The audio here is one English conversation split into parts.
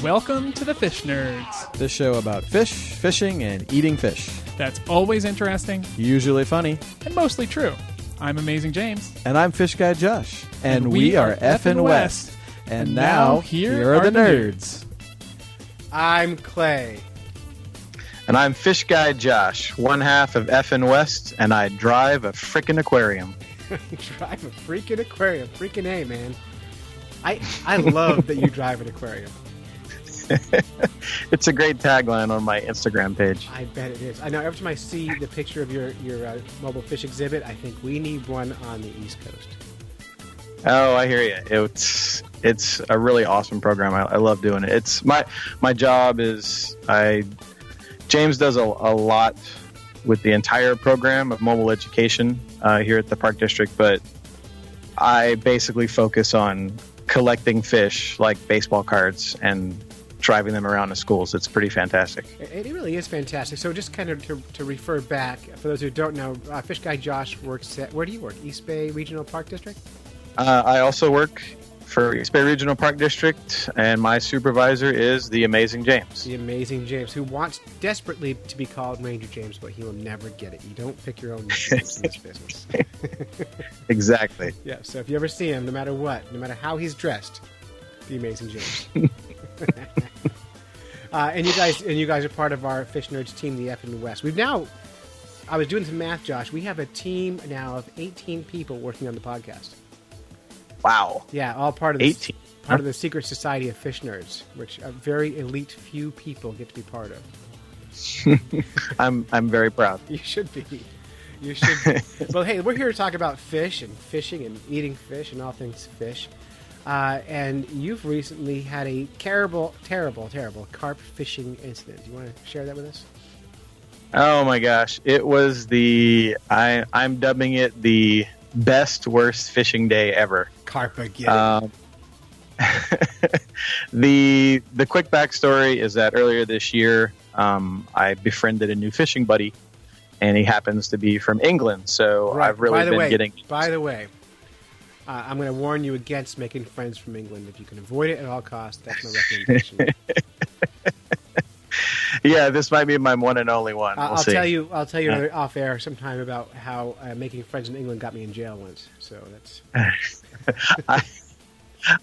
Welcome to the Fish Nerds. This show about fish, fishing, and eating fish. That's always interesting. Usually funny. And mostly true. I'm Amazing James. And I'm Fish Guy Josh. And we are F&West. West. And now, here are the nerds. I'm Clay. And I'm Fish Guy Josh, one half of F&West, and I drive a frickin' aquarium. Drive a freaking aquarium. Freaking A, man. I love that you drive an aquarium. It's a great tagline on my Instagram page. I bet it is. I know every time I see the picture of your mobile fish exhibit, I think we need one on the East Coast. Oh, I hear you. It's a really awesome program. I love doing it. It's my job is James does a lot with the entire program of mobile education here at the Park District, but I basically focus on collecting fish like baseball cards and driving them around to schools. It's pretty fantastic. It really is fantastic. So just kind of to refer back, for those who don't know, Fish Guy Josh works at, where do you work? East Bay Regional Park District? I also work for East Bay Regional Park District, and my supervisor is the Amazing James. The Amazing James, who wants desperately to be called Ranger James, but he will never get it. You don't pick your own names in this business. Exactly. Yeah, so if you ever see him, no matter what, no matter how he's dressed, the Amazing James. And you guys are part of our Fish Nerds team, the F&West. I was doing some math, Josh. We have a team now of 18 people working on the podcast. Wow. Yeah, all part of 18. Part of the secret society of Fish Nerds, which a very elite few people get to be part of. I'm very proud. You should be. You should be. Well, hey, we're here to talk about fish and fishing and eating fish and all things fish. And you've recently had a terrible carp fishing incident. Do you want to share that with us? Oh my gosh. It was I'm dubbing it the best, worst fishing day ever. Carp again. The quick backstory is that earlier this year, I befriended a new fishing buddy, and he happens to be from England. So right. I've really been getting. By the way, I'm going to warn you against making friends from England. If you can avoid it at all costs, that's my recommendation. Yeah, this might be my one and only one. I'll tell you off air sometime about how making friends in England got me in jail once. So that's.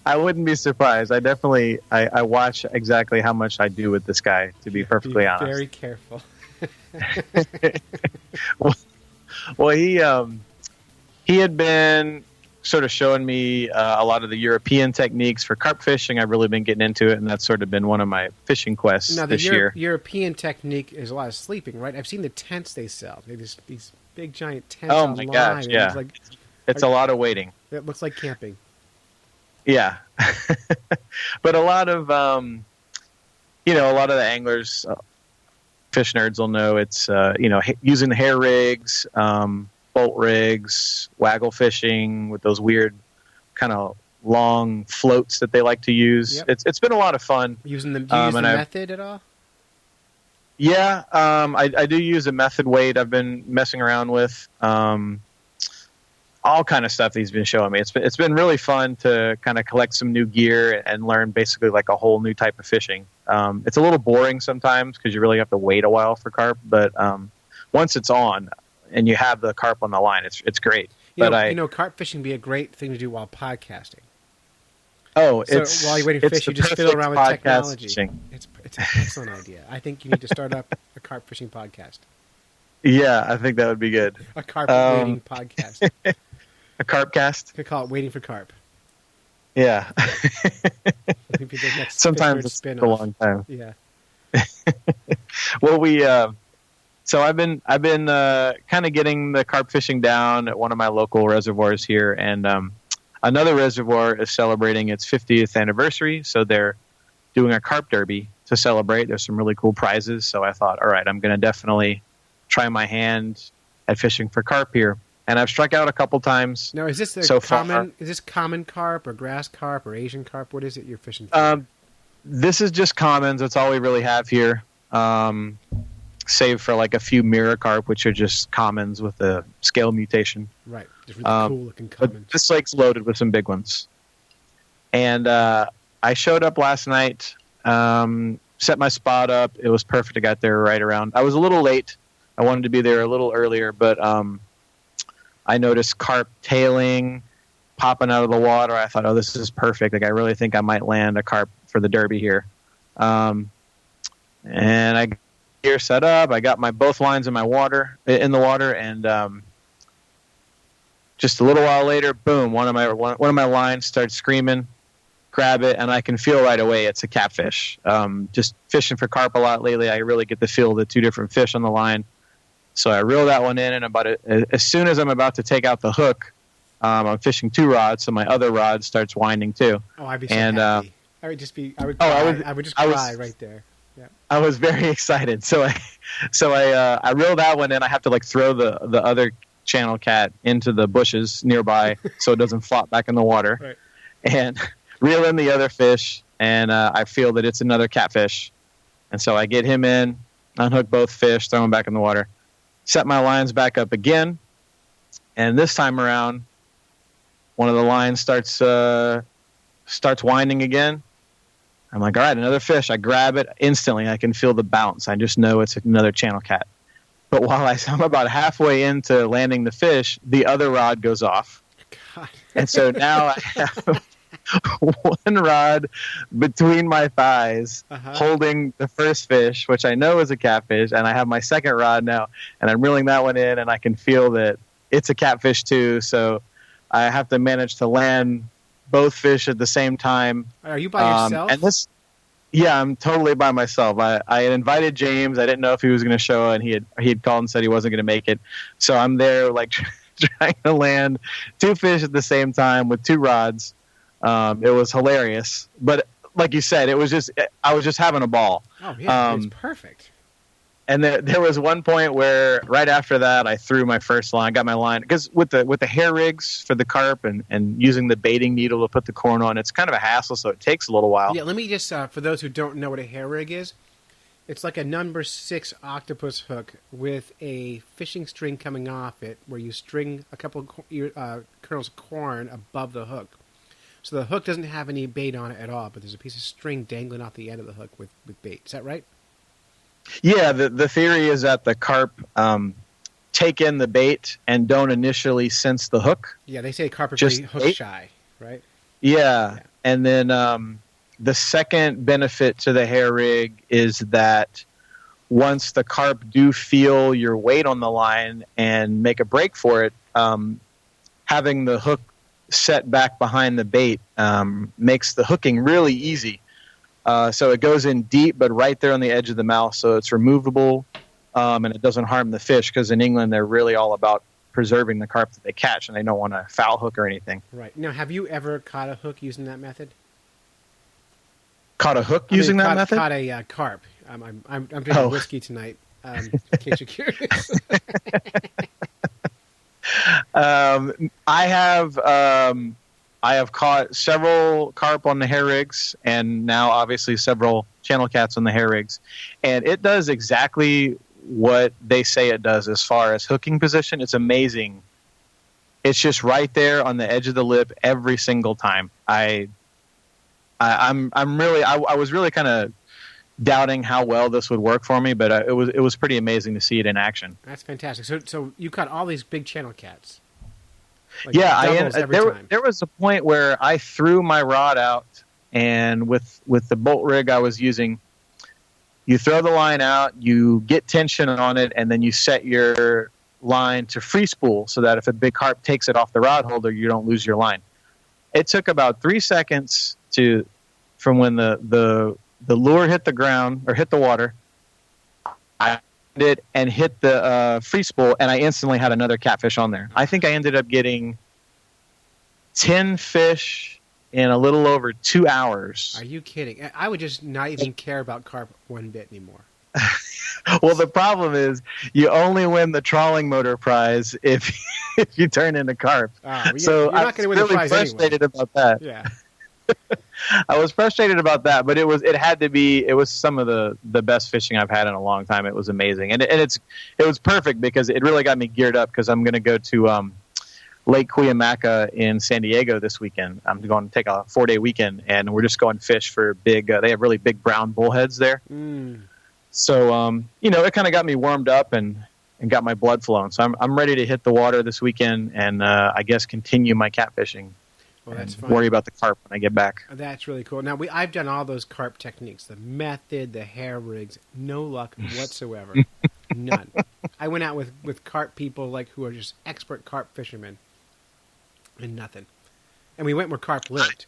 I wouldn't be surprised. I watch exactly how much I do with this guy. To be perfectly honest, very careful. well, he had been sort of showing me a lot of the European techniques for carp fishing. I've really been getting into it, and that's sort of been one of my fishing quests this year. European technique is a lot of sleeping, right? I've seen the tents they sell. They just these big giant tents. Oh my gosh, yeah. It's a lot of waiting. It looks like camping. Yeah. But a lot of the anglers, fish nerds will know it's, using hair rigs, bolt rigs, waggle fishing with those weird kind of long floats that they like to use. Yep. It's been a lot of fun. Do you use the method at all? Yeah, I do use a method weight I've been messing around with. All kind of stuff that he's been showing me. It's been really fun to kind of collect some new gear and learn basically like a whole new type of fishing. It's a little boring sometimes because you really have to wait a while for carp, but once it's on and you have the carp on the line, it's great. Carp fishing would be a great thing to do while podcasting. Oh, so while you're waiting to fish, you just fiddle around with technology. Fishing. It's an excellent idea. I think you need to start up a carp fishing podcast. Yeah, I think that would be good. A carp waiting podcast. A carp cast? They call it Waiting for Carp. Yeah. Sometimes it's a long time. Yeah. Well, so I've been kind of getting the carp fishing down at one of my local reservoirs here, and another reservoir is celebrating its 50th anniversary, so they're doing a carp derby to celebrate. There's some really cool prizes, so I thought, all right, I'm going to definitely try my hand at fishing for carp here. And I've struck out a couple times. Now, is this common carp or grass carp or Asian carp? What is it you're fishing for? This is just commons. That's all we really have here. save for like a few mirror carp, which are just commons with a scale mutation. Right, just really cool looking commons. But this lake's loaded with some big ones. And I showed up last night, set my spot up. It was perfect. I got there right around. I was a little late. I wanted to be there a little earlier, but I noticed carp tailing, popping out of the water. I thought, oh, this is perfect. Like, I really think I might land a carp for the Derby here. And I got gear set up. I got my both lines in the water, and just a little while later, boom! One of my lines starts screaming. Grab it, and I can feel right away it's a catfish. Just fishing for carp a lot lately, I really get the feel of the two different fish on the line. So I reel that one in, and as soon as I'm about to take out the hook, I'm fishing 2 rods, so my other rod starts winding too. Oh, I'd be so happy. I would just cry right there. Yeah. I was very excited. So I reel that one in. I have to like throw the other channel cat into the bushes nearby so it doesn't flop back in the water. Right. And reel in the other fish, and I feel that it's another catfish. And so I get him in, unhook both fish, throw them back in the water, set my lines back up again, and this time around, one of the lines starts winding again. I'm like, all right, another fish. I grab it instantly. I can feel the bounce. I just know it's another channel cat. But while I'm about halfway into landing the fish, the other rod goes off. God. And so now I have one rod between my thighs holding the first fish, which I know is a catfish, and I have my second rod now, and I'm reeling that one in, and I can feel that it's a catfish too. So I have to manage to land both fish at the same time. Are you by yourself? Yeah, I'm totally by myself. I had invited James. I didn't know if he was going to show, and he had called and said he wasn't going to make it. So I'm there like trying to land 2 fish at the same time with 2 rods. It was hilarious, but like you said, I was just having a ball. Oh yeah, it's perfect. And there was one point where right after that, I threw my first line, got my line, because with the hair rigs for the carp and using the baiting needle to put the corn on, it's kind of a hassle, so it takes a little while. Yeah, let me just, for those who don't know what a hair rig is, it's like a number 6 octopus hook with a fishing string coming off it, where you string a couple of kernels of corn above the hook. So the hook doesn't have any bait on it at all, but there's a piece of string dangling off the end of the hook with bait. Is that right? Yeah, the theory is that the carp take in the bait and don't initially sense the hook. Yeah, they say carp are pretty hook shy, right? Yeah, and then the second benefit to the hair rig is that once the carp do feel your weight on the line and make a break for it, having the hook set back behind the bait makes the hooking really easy. So it goes in deep, but right there on the edge of the mouth, so it's removable, and it doesn't harm the fish, because in England they're really all about preserving the carp that they catch, and they don't want to foul hook or anything. Right. Now, have you ever caught a hook using that method? Caught a hook using that method? Caught a carp. I'm drinking whiskey tonight, in case you're curious. I have caught several carp on the hair rigs, and now obviously several channel cats on the hair rigs. And it does exactly what they say it does as far as hooking position. It's amazing. It's just right there on the edge of the lip every single time. I was really kind of doubting how well this would work for me, but it was pretty amazing to see it in action. That's fantastic. So you caught all these big channel cats. Like there was a point where I threw my rod out, and with the bolt rig I was using, you throw the line out, you get tension on it, and then you set your line to free spool so that if a big carp takes it off the rod holder, you don't lose your line. It took about 3 seconds from when the lure hit the ground or hit the water. I it and hit the free spool, and I instantly had another catfish on there. I think I ended up getting 10 fish in a little over 2 hours. Are you kidding? I would just not even care about carp one bit anymore. Well, the problem is you only win the trawling motor prize if you turn into carp. So you're not going to win the prize frustrated about that. Yeah. I was frustrated about that, but it was some of the best fishing I've had in a long time. It was amazing, and it was perfect because it really got me geared up because I'm going to go to Lake Cuyamaca in San Diego this weekend. I'm going to take a 4-day weekend, and we're just going fish for big. They have really big brown bullheads there. So it kind of got me warmed up and got my blood flowing. So I'm ready to hit the water this weekend and I guess continue my catfishing. Well, that's fun. Worry about the carp when I get back. That's really cool. Now, I've done all those carp techniques, the method, the hair rigs. No luck whatsoever. None. I went out with carp people who are just expert carp fishermen, and nothing. And we went where carp lived.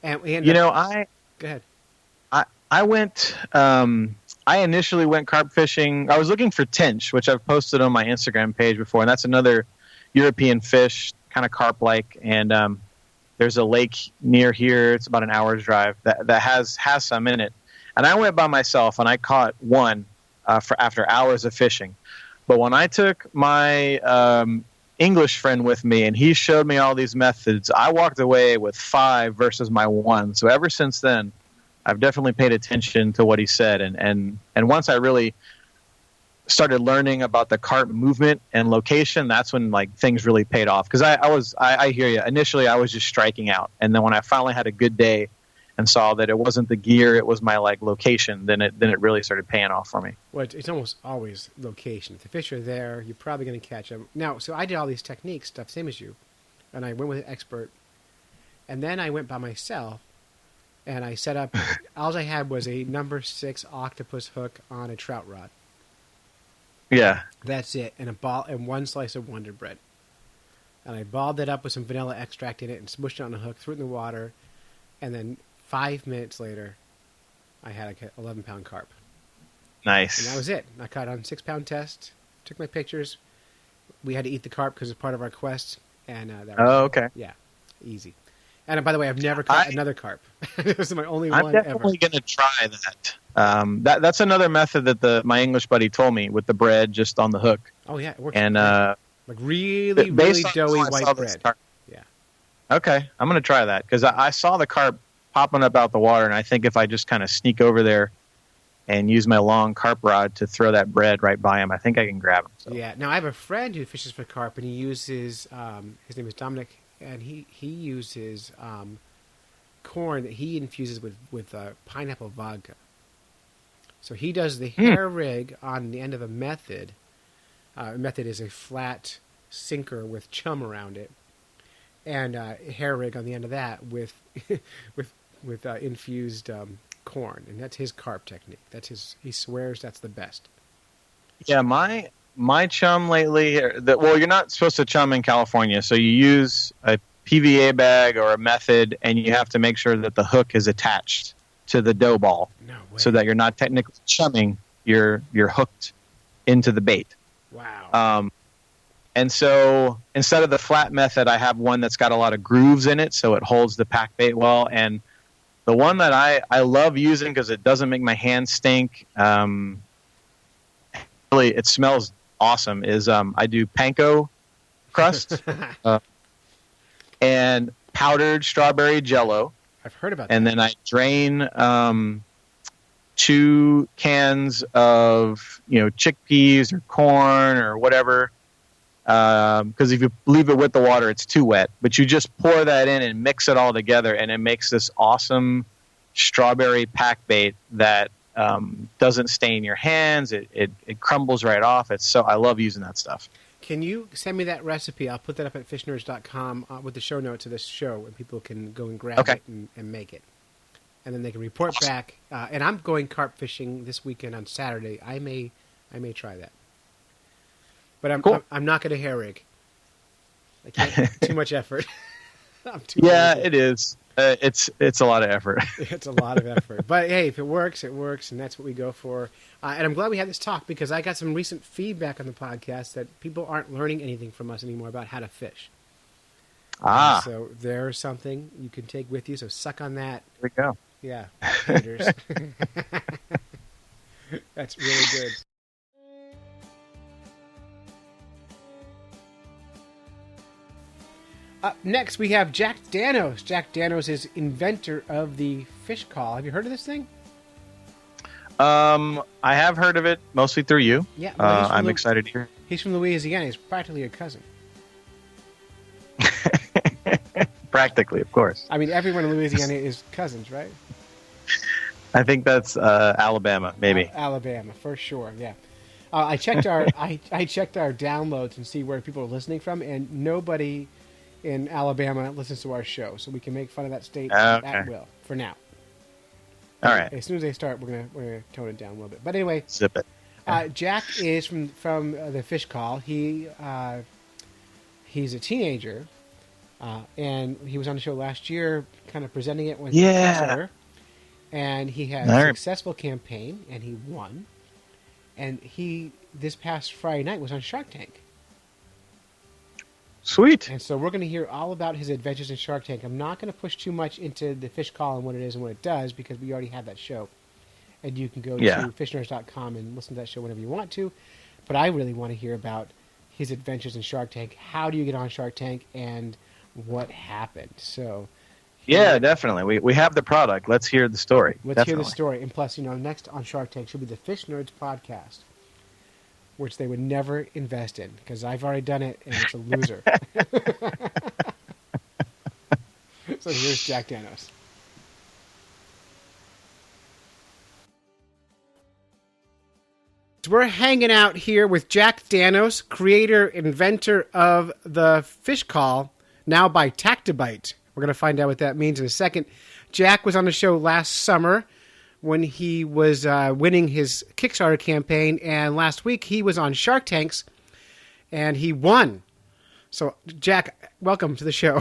And we ended up... Go ahead. I went... I initially went carp fishing. I was looking for tench, which I've posted on my Instagram page before, and that's another European fish, kind of carp-like, and... there's a lake near here. It's about an hour's drive that has some in it. And I went by myself, and I caught one after hours of fishing. But when I took my English friend with me, and he showed me all these methods, I walked away with 5 versus my 1. So ever since then, I've definitely paid attention to what he said. And once I really started learning about the carp movement and location, that's when things really paid off. Because I hear you. Initially, I was just striking out, and then when I finally had a good day and saw that it wasn't the gear, it was my location, then it really started paying off for me. Well, it's almost always location. If the fish are there, you're probably going to catch them. Now, so I did all these techniques stuff, same as you, and I went with an expert, and then I went by myself, and I set up. All I had was a number 6 octopus hook on a trout rod. Yeah, that's it, and a ball and 1 slice of Wonder Bread, and I balled it up with some vanilla extract in it and smushed it on a hook, threw it in the water, and then 5 minutes later, I had an 11-pound carp. Nice. And that was it. I caught it on a 6-pound test. Took my pictures. We had to eat the carp because it's part of our quest, and that was okay. Yeah, easy. And by the way, I've never caught another carp. This is my only one ever. I'm definitely going to try that. That's another method that my English buddy told me with the bread just on the hook. Oh yeah, it works. And really doughy white bread. Yeah. Okay, I'm going to try that because I saw the carp popping up out the water, and I think if I just kind of sneak over there and use my long carp rod to throw that bread right by him, I think I can grab him. So. Yeah. Now I have a friend who fishes for carp, and he uses his name is Dominic. And he uses corn that he infuses with pineapple vodka. So he does the hair rig on the end of a method. Method is a flat sinker with chum around it, and hair rig on the end of that with infused corn, and that's his carp technique. That's his. He swears that's the best. Yeah, my chum lately, you're not supposed to chum in California, so you use a PVA bag or a method, and you have to make sure that the hook is attached to the dough ball, so that you're not technically chumming, you're hooked into the bait. Wow. And so instead of the flat method, I have one that's got a lot of grooves in it, so it holds the pack bait well. And the one that I love using because it doesn't make my hands stink, really it smells awesome, is I do panko crust and powdered strawberry jello. I've heard about that. And then I drain 2 cans of chickpeas or corn or whatever, because if you leave it with the water, it's too wet. But you just pour that in and mix it all together, and it makes this awesome strawberry pack bait that doesn't stain your hands. It crumbles right off. I love using that stuff. Can you send me that recipe? I'll put that up at fishnerds.com with the show notes of this show, and people can go and grab it and make it. And then they can report back. And I'm going carp fishing this weekend on Saturday. I may try that. But I'm not going to hair rig. I can't, too much effort. It is. It's a lot of effort. It's a lot of effort. But hey, if it works, it works, and that's what we go for. And I'm glad we had this talk because I got some recent feedback on the podcast that people aren't learning anything from us anymore about how to fish. So there's something you can take with you. So suck on that. There we go. Yeah. Haters. That's really good. Up next, we have Jack Danos. Jack Danos is inventor of the fish call. Have you heard of this thing? I have heard of it, mostly through you. Yeah, well, I'm excited to hear. He's from Louisiana. He's practically your cousin. Practically, of course. I mean, everyone in Louisiana is cousins, right? I think that's Alabama, maybe. Alabama, for sure. Yeah. I checked our I checked our downloads and see where people are listening from, and nobody in Alabama listens to our show, so we can make fun of that state at will for now. All right. As soon as they start, we're gonna tone it down a little bit. But anyway, zip it. Jack is from the Fish Call. He's a teenager, and he was on the show last year, kind of presenting it with Kessler. And he had a successful campaign, and he won. And he this past Friday night was on Shark Tank. Sweet. And so we're going to hear all about his adventures in Shark Tank. I'm not going to push too much into the Fish Call and what it is and what it does, because we already have that show. And you can go to fishnerds.com and listen to that show whenever you want to. But I really want to hear about his adventures in Shark Tank. How do you get on Shark Tank, and what happened? So, yeah, definitely. We have the product. Let's hear the story. Let's hear the story. And plus, next on Shark Tank should be the Fish Nerds podcast, which they would never invest in, because I've already done it, and it's a loser. So here's Jack Danos. We're hanging out here with Jack Danos, creator, inventor of the Fish Call, now by Tactibite. We're going to find out what that means in a second. Jack was on the show last summer when he was winning his Kickstarter campaign, and last week he was on Shark Tanks, and he won. So, Jack, welcome to the show.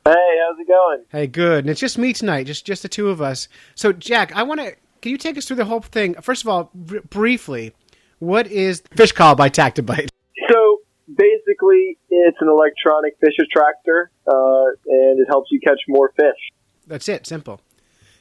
Hey, how's it going? Hey, good. And it's just me tonight, just the two of us. So, Jack, can you take us through the whole thing? First of all, briefly, what is Fish Call by Tactibite? So, basically, it's an electronic fish attractor, and it helps you catch more fish. That's it, simple.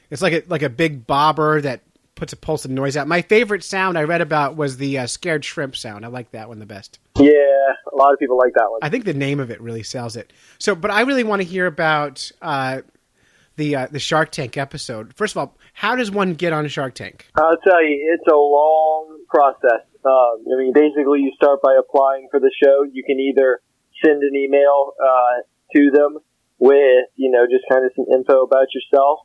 It's like a big bobber that puts a pulse of noise out. My favorite sound I read about was the scared shrimp sound. I like that one the best. Yeah, a lot of people like that one. I think the name of it really sells it. So, but I really want to hear about the Shark Tank episode. First of all, how does one get on Shark Tank? I'll tell you, it's a long process. Basically, you start by applying for the show. You can either send an email to them with, just kind of some info about yourself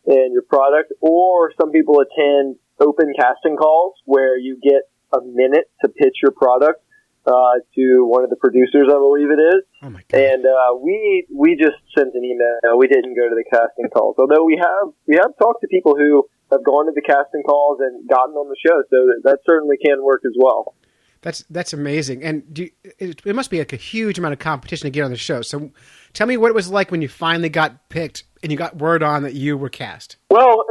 and your product, or some people attend open casting calls where you get a minute to pitch your product to one of the producers, I believe it is. Oh my God. And we just sent an email. We didn't go to the casting calls, although we have talked to people who have gone to the casting calls and gotten on the show, so that certainly can work as well. That's amazing. And it must be like a huge amount of competition to get on the show. So tell me what it was like when you finally got picked and you got word on that you were cast. Well,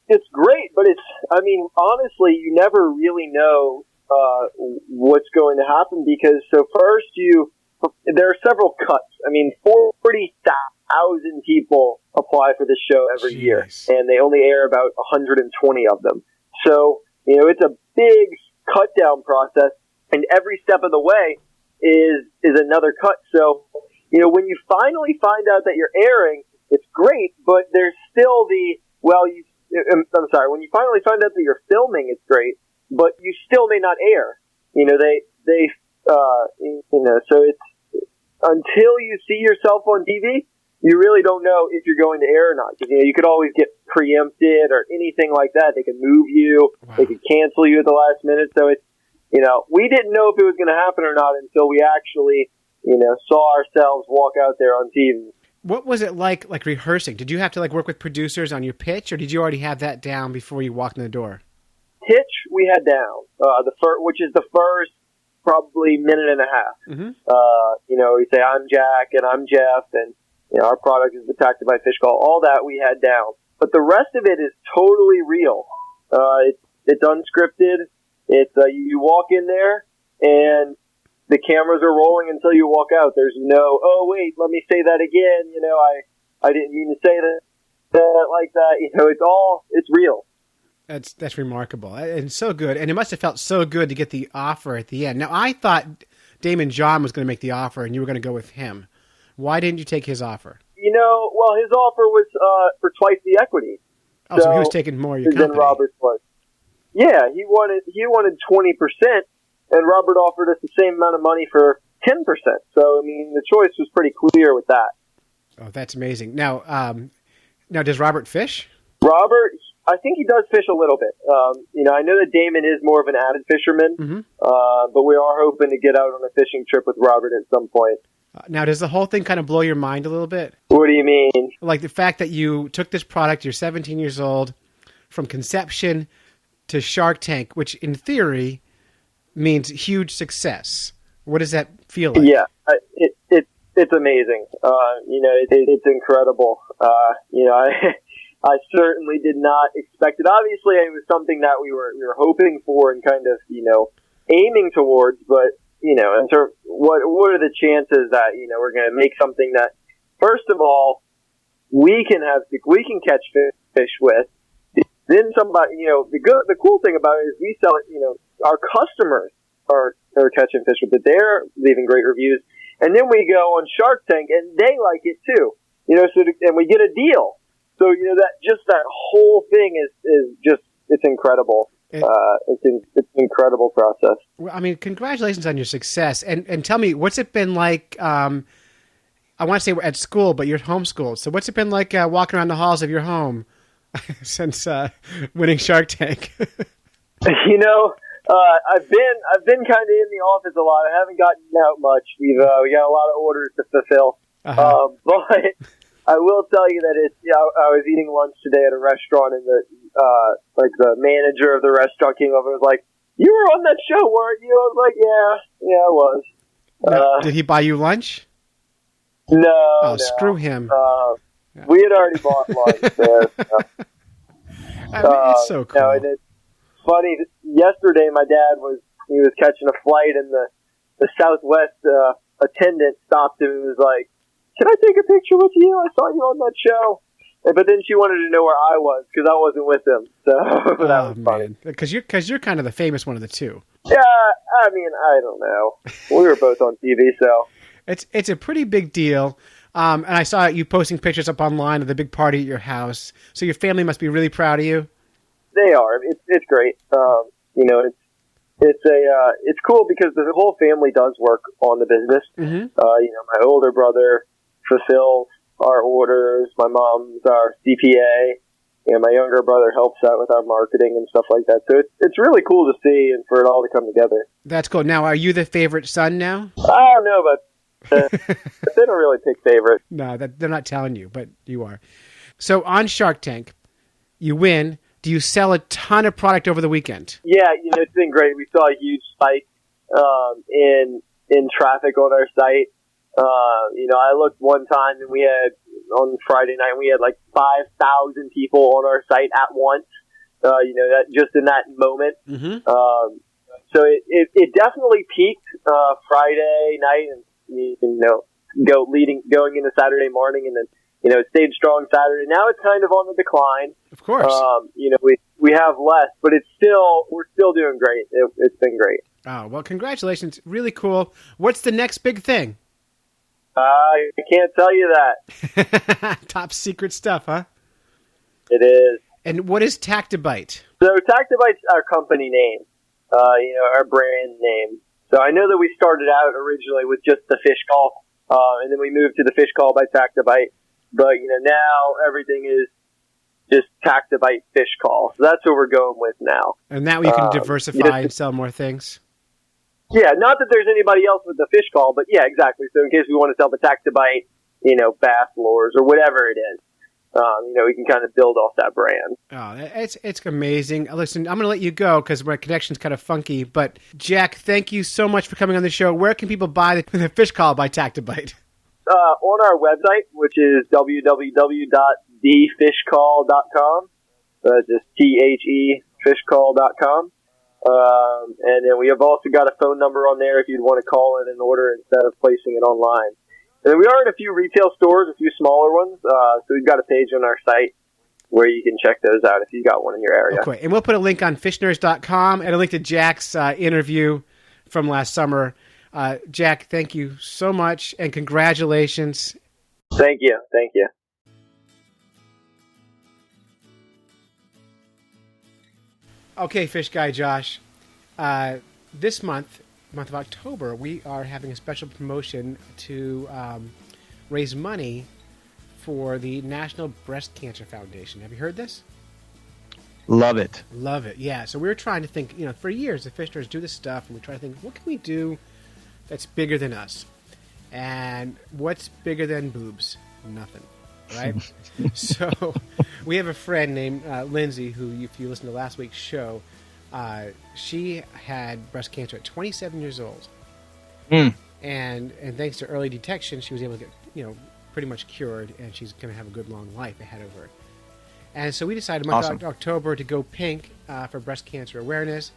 it's great, but honestly, you never really know what's going to happen, because first there are several cuts. 40,000 people apply for this show every year, and they only air about 120 of them. So, it's a big cut down process, and every step of the way is another cut. So, when you finally find out that you're airing, it's great, but there's still when you finally find out that you're filming, it's great, but you still may not air. So it's until you see yourself on TV, you really don't know if you're going to air or not. Because, you could always get preempted or anything like that. They could move you. Wow. They could cancel you at the last minute. So it's, we didn't know if it was going to happen or not until we actually, saw ourselves walk out there on TV. What was it like rehearsing? Did you have to work with producers on your pitch, or did you already have that down before you walked in the door? Pitch we had down, which is the first probably minute and a half. Mm-hmm. We say, I'm Jack and I'm Jeff, and our product is the Tactibite Fish Call. All that we had down, but the rest of it is totally real. It's unscripted. It's you walk in there and the cameras are rolling until you walk out. There's no, oh wait, let me say that again. I didn't mean to say that like that. It's real. That's remarkable and so good. And it must have felt so good to get the offer at the end. Now, I thought Damon John was going to make the offer and you were going to go with him. Why didn't you take his offer? Well, his offer was for twice the equity. Oh, so he was taking more of your company. Than Robert was. Yeah, he wanted 20%, and Robert offered us the same amount of money for 10%. So, I mean, the choice was pretty clear with that. Oh, that's amazing. Now does Robert fish? Robert, I think he does fish a little bit. I know that Damon is more of an avid fisherman, but we are hoping to get out on a fishing trip with Robert at some point. Now, does the whole thing kind of blow your mind a little bit? What do you mean? Like the fact that you took this product, you're 17 years old, from conception to Shark Tank, which in theory means huge success. What does that feel like? Yeah, it's amazing. It's incredible. I certainly did not expect it. Obviously, it was something that we were hoping for and kind of, aiming towards, but in terms, what are the chances that, we're going to make something that, first of all, we can catch fish with. Then somebody, the cool thing about it is we sell it, our customers are catching fish with it. They're leaving great reviews. And then we go on Shark Tank and they like it too, and we get a deal. So, that whole thing is just, it's incredible. It's an incredible process. Well, I mean, congratulations on your success. And tell me, what's it been like, I want to say at school, but you're homeschooled. So what's it been like walking around the halls of your home since winning Shark Tank? I've been kind of in the office a lot. I haven't gotten out much. We got a lot of orders to fulfill. But I will tell you that I was eating lunch today at a restaurant, and the manager of the restaurant came over and was like, "You were on that show, weren't you?" I was like, "Yeah, I was." Did he buy you lunch? No. Oh, screw him. We had already bought lunch there. I mean, it's so cool. And it's funny. Yesterday, my dad was catching a flight, and the Southwest attendant stopped him and was like, "Can I take a picture with you? I saw you on that show." But then she wanted to know where I was because I wasn't with him. So that was funny. Because you're kind of the famous one of the two. Yeah, I mean, I don't know. We were both on TV, so it's a pretty big deal. And I saw you posting pictures up online of the big party at your house. So your family must be really proud of you. They are. It's great. It's cool because the whole family does work on the business. Mm-hmm. My older brother fulfills our orders. My mom's our CPA. My younger brother helps out with our marketing and stuff like that. So it's really cool to see and for it all to come together. That's cool. Now, are you the favorite son now? I don't know, but they don't really pick favorites. No, they're not telling you, but you are. So on Shark Tank, you win. Do you sell a ton of product over the weekend? Yeah, it's been great. We saw a huge spike in traffic on our site. I looked one time and we had, on Friday night, we had like 5,000 people on our site at once, that just in that moment. Mm-hmm. So it definitely peaked Friday night and, going into Saturday morning, and then, it stayed strong Saturday. Now it's kind of on the decline. Of course. We have less, but we're still doing great. It's been great. Oh, well, congratulations. Really cool. What's the next big thing? I can't tell you that. Top secret stuff, huh? It is. And what is Tactibite? So Tactibite's our company name, our brand name. So I know that we started out originally with just the fish call, and then we moved to the fish call by Tactibite. But, now everything is just Tactibite fish call. So that's what we're going with now. And that way you can diversify and sell more things? Yeah, not that there's anybody else with the fish call, but yeah, exactly. So in case we want to sell the Tactibite, bass lures or whatever it is, we can kind of build off that brand. Oh, it's amazing. Listen, I'm going to let you go because my connection's kind of funky. But Jack, thank you so much for coming on the show. Where can people buy the fish call by Tactibite? On our website, which is www.thefishcall.com. Just thefishcall.com. And then we have also got a phone number on there if you'd want to call in and order instead of placing it online. And we are in a few retail stores, a few smaller ones. So we've got a page on our site where you can check those out if you've got one in your area. Okay. And we'll put a link on fishnerds.com and a link to Jack's interview from last summer. Jack, thank you so much, and congratulations. Thank you. Okay, Fish Guy Josh. This month of October, we are having a special promotion to raise money for the National Breast Cancer Foundation. Have you heard this? Love it. Love it, yeah. So we were trying to think, for years the Fish Nerds do this stuff, and we try to think, what can we do that's bigger than us? And what's bigger than boobs? Nothing, right? So we have a friend named Lindsay, who, if you listen to last week's show, she had breast cancer at 27 years old. And thanks to early detection, she was able to get, pretty much cured, and she's going to have a good long life ahead of her. And so we decided month of October to go pink for breast cancer awareness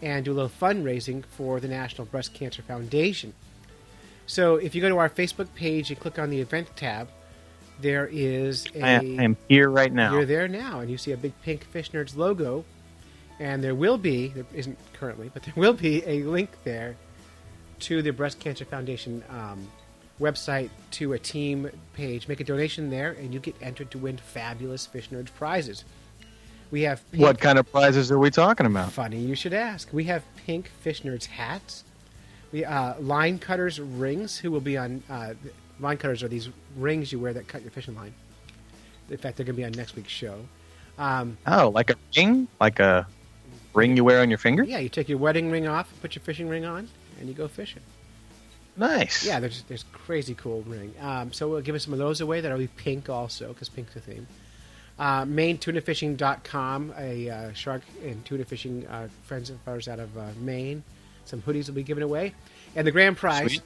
and do a little fundraising for the National Breast Cancer Foundation. So if you go to our Facebook page and click on the event tab, there is I am here right now. You're there now, and you see a big pink Fish Nerds logo. And there isn't currently, but there will be a link there to the Breast Cancer Foundation website, to a team page. Make a donation there, and you get entered to win fabulous Fish Nerds prizes. We have pink, what kind of prizes are we talking about? Funny you should ask. We have pink Fish Nerds hats. We line cutters rings. Who will be on? Line cutters are these rings you wear that cut your fishing line. In fact, they're going to be on next week's show. Like a ring, like a ring you wear on your finger? Yeah, you take your wedding ring off, put your fishing ring on, and you go fishing. Nice. Yeah, there's crazy cool ring. So we'll give some of those away. That'll be pink also, because pink's the theme. MaineTunaFishing.com, a shark and tuna fishing friends of ours out of Maine. Some hoodies will be given away. And the grand prize, Sweet.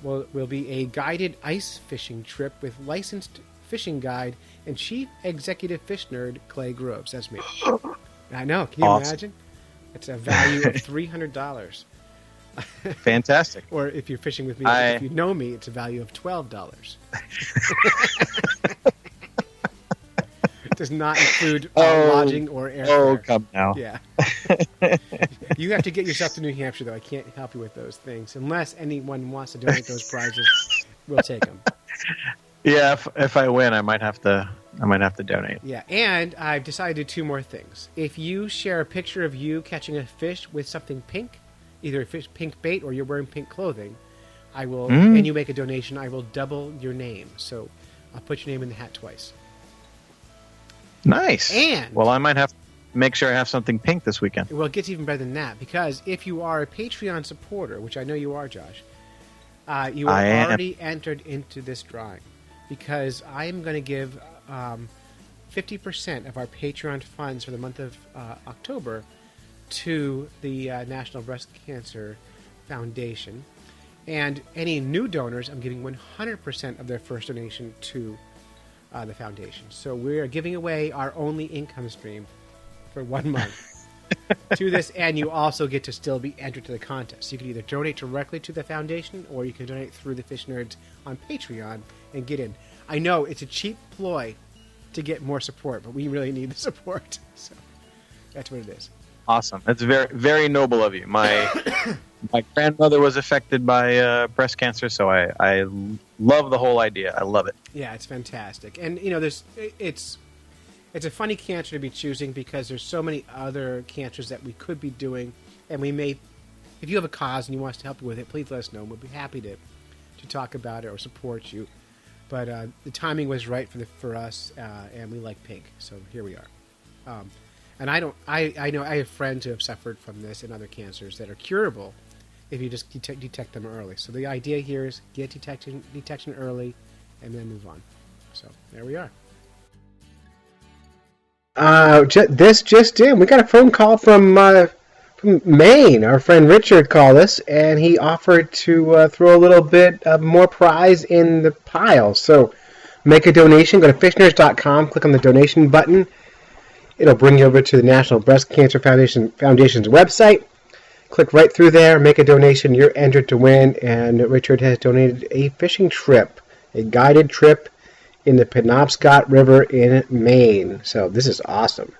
will be a guided ice fishing trip with licensed fishing guide and chief executive fish nerd Clay Groves. That's me. I know. Can you imagine? It's a value of $300. Fantastic. Or if you're fishing with me, if you know me, it's a value of $12. It does not include lodging or airfare. Oh, come now. Yeah. You have to get yourself to New Hampshire, though. I can't help you with those things. Unless anyone wants to donate those prizes, we'll take them. Yeah, if I win, I might have to donate. Yeah, and I've decided to do two more things. If you share a picture of you catching a fish with something pink, either a fish pink bait or you're wearing pink clothing, I will, and you make a donation, I will double your name. So I'll put your name in the hat twice. Nice. And well, I might have to make sure I have something pink this weekend. Well, it gets even better than that, because if you are a Patreon supporter, which I know you are, Josh, you are already entered into this drawing, because I am going to give 50% of our Patreon funds for the month of October to the National Breast Cancer Foundation. And any new donors, I'm giving 100% of their first donation to the foundation. So we are giving away our only income stream for 1 month to this, and you also get to still be entered to the contest. You can either donate directly to the foundation, or you can donate through the Fish Nerds on Patreon and get in. I know it's a cheap ploy to get more support, but we really need the support. So that's what it is. Awesome. That's very, very noble of you. My grandmother was affected by breast cancer, so I love the whole idea. I love it. Yeah, it's fantastic. And, it's a funny cancer to be choosing, because there's so many other cancers that we could be doing. And we may, if you have a cause and you want us to help you with it, please let us know. We'll be happy to talk about it or support you. But the timing was right for us, and we like pink, so here we are. And I know I have friends who have suffered from this and other cancers that are curable if you just detect them early. So the idea here is get detection early, and then move on. So there we are. This just in. We got a phone call from Maine. Our friend Richard called us, and he offered to throw a little bit more prize in the pile. So make a donation. Go to fishnerds.com, click on the donation button. It'll bring you over to the National Breast Cancer Foundation's website. Click right through there, make a donation. You're entered to win, and Richard has donated a fishing trip, a guided trip in the Penobscot River in Maine. So this is awesome.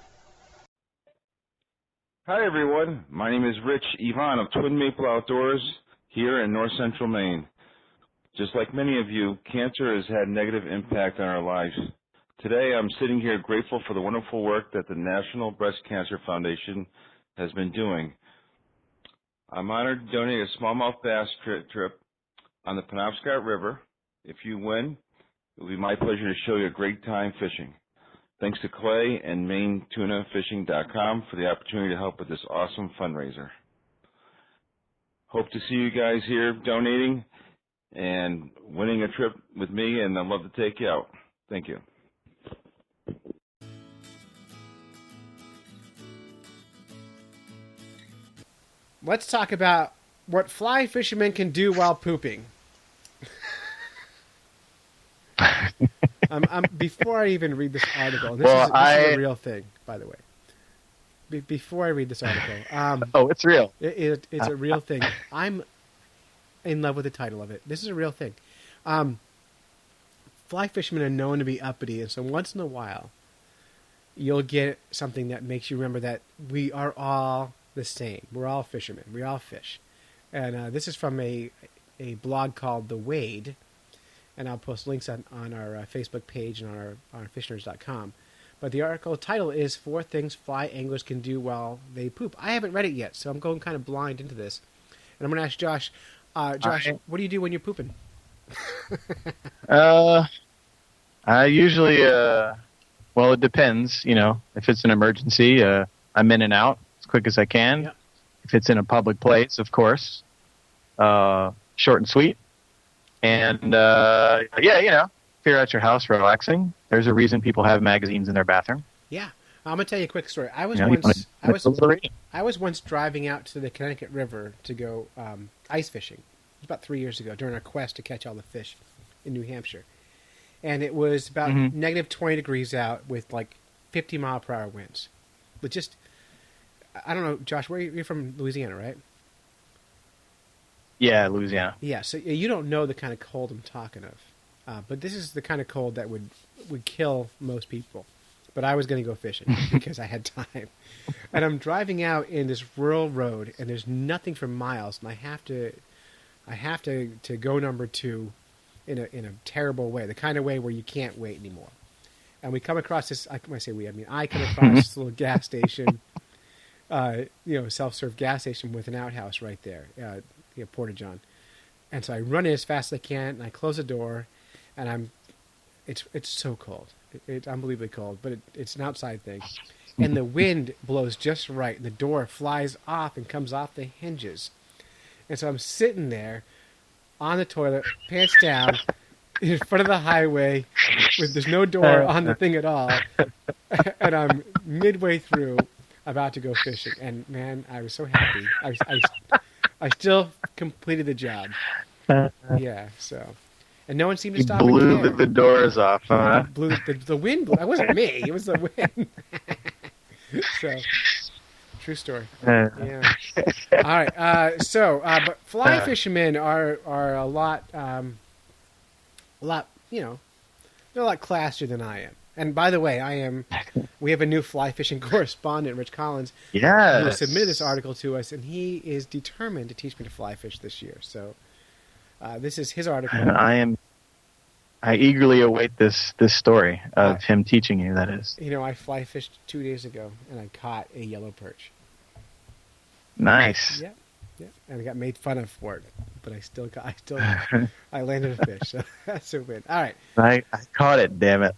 Hi, everyone. My name is Rich Yvonne of Twin Maple Outdoors here in north central Maine. Just like many of you, cancer has had a negative impact on our lives. Today, I'm sitting here grateful for the wonderful work that the National Breast Cancer Foundation has been doing. I'm honored to donate a smallmouth bass trip on the Penobscot River. If you win, it will be my pleasure to show you a great time fishing. Thanks to Clay and MaineTunaFishing.com for the opportunity to help with this awesome fundraiser. Hope to see you guys here donating and winning a trip with me, and I'd love to take you out. Thank you. Let's talk about what fly fishermen can do while pooping. Before I even read this article, this is a real thing, by the way. Before I read this article, it's real. It's a real thing. I'm in love with the title of it. This is a real thing. Fly fishermen are known to be uppity, and so once in a while, you'll get something that makes you remember that we are all the same. We're all fishermen. We all fish. And this is from a blog called The Wade. And I'll post links on our Facebook page and on our fishnerds.com. But the article title is 4 Things Fly Anglers Can Do While They Poop. I haven't read it yet, so I'm going kind of blind into this. And I'm going to ask Josh. Josh, what do you do when you're pooping? I usually, well, it depends. You know, if it's an emergency, I'm in and out as quick as I can. Yep. If it's in a public place, of course, short and sweet. And, if you're at your house relaxing, there's a reason people have magazines in their bathroom. Yeah. I'm going to tell you a quick story. I was once driving out to the Connecticut River to go ice fishing. It was about 3 years ago during our quest to catch all the fish in New Hampshire. And it was about negative 20 degrees out with like 50-mile-per-hour winds. But just, I don't know, Josh, you're from Louisiana, right? Yeah, Louisiana. Yeah, so you don't know the kind of cold I'm talking of. But this is the kind of cold that would kill most people. But I was going to go fishing because I had time. And I'm driving out in this rural road, and there's nothing for miles, and I have to go number 2 in a terrible way, the kind of way where you can't wait anymore. And we come across this. When I say we, I mean I come across this little gas station, self-serve gas station with an outhouse right there. Porta John. And so I run in as fast as I can, and I close the door, and it's so cold. It's unbelievably cold, but it's an outside thing. And the wind blows just right, and the door flies off and comes off the hinges. And so I'm sitting there on the toilet, pants down, in front of the highway, there's no door on the thing at all, and I'm midway through, about to go fishing. And man, I was so happy. I still completed the job. Yeah, so. And no one seemed to stop. Blew the doors off, huh? Blew the wind. That wasn't me. It was the wind. So, true story. Yeah. All right. But fly fishermen are a lot, they're a lot classier than I am. And by the way, we have a new fly fishing correspondent, Rich Collins, who submitted this article to us, and he is determined to teach me to fly fish this year. So this is his article. And I eagerly await this story of him teaching you, that is. I fly fished 2 days ago, and I caught a yellow perch. Nice. Yeah. And I got made fun of for it, but I landed a fish, so that's a win. All right. I caught it, damn it.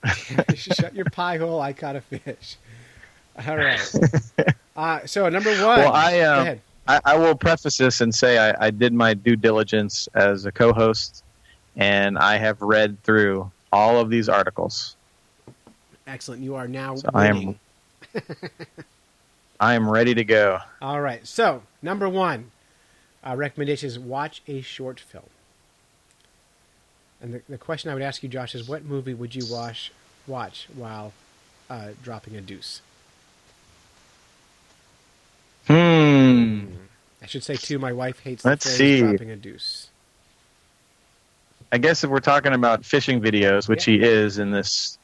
Shut your pie hole, I caught a fish. All right. So number 1. Well, go ahead. I will preface this and say I did my due diligence as a co-host, and I have read through all of these articles. Excellent. You are now winning. I am ready to go. All right. So, number 1, recommendation is watch a short film. And the question I would ask you, Josh, is what movie would you watch while dropping a deuce? I should say, too, my wife hates the phrase dropping a deuce. I guess if we're talking about fishing videos, which he is in this